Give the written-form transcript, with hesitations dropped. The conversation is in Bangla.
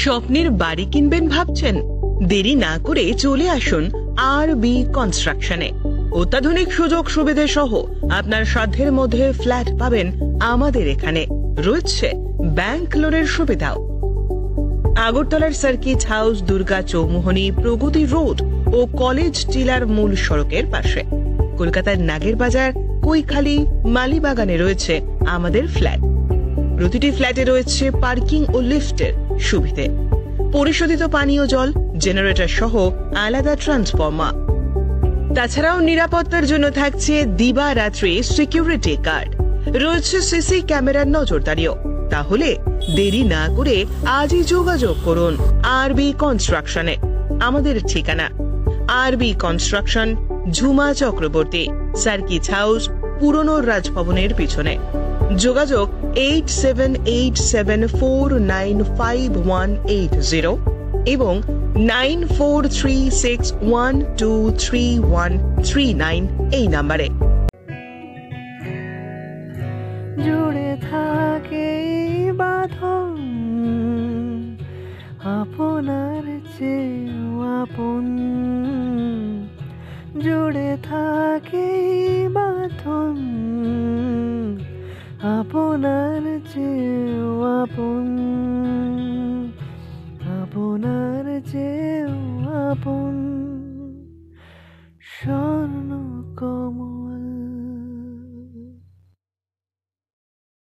স্বপ্নের বাড়ি কিনবেন ভাবছেন? দেরি না করে চলে আসুন আরবি কনস্ট্রাকশনে। অত্যাধুনিক সুযোগ সুবিধা সহ আপনার সাধ্যের মধ্যে ফ্ল্যাট পাবেন আমাদের এখানে। রয়েছে ব্যাংক লোনের সুবিধাও। আগরতলার সার্কিট হাউস, দুর্গা চৌমুহনী, প্রগতি রোড ও কলেজ টিলার মূল সড়কের পাশে। কলকাতার নাগের বাজার, কৈখালি, মালিবাগানে রয়েছে আমাদের ফ্ল্যাট। প্রতিটি ফ্ল্যাটে রয়েছে পার্কিং ও লিফটের সুবিধে, পরিশোধিত পানীয় জল, জেনারেটর সহ আলাদা ট্রান্সফরমার। তাছাড়াও নিরাপত্তার জন্য থাকছে দিবারাত্রি সিকিউরিটি গার্ড, রয়েছে সিসি ক্যামেরার নজরদারিও। তাহলে দেরি না করে আজই যোগাযোগ করুন আরবি কনস্ট্রাকশনে। আমাদের ঠিকানা আরবি construction, Jhuma Chakraborty, circuit house, পুরনো রাজভবনের পিছনে। যোগাযোগ 8787495180 এবং 9436123139 এই নাম্বারে। জুড়ে থাকে বাঁধন আপনার চেয়েও আপন, জুড়ে থাকে বাঁধন আপনার চেয়েও আপন, আপনার চেয়েও আপন।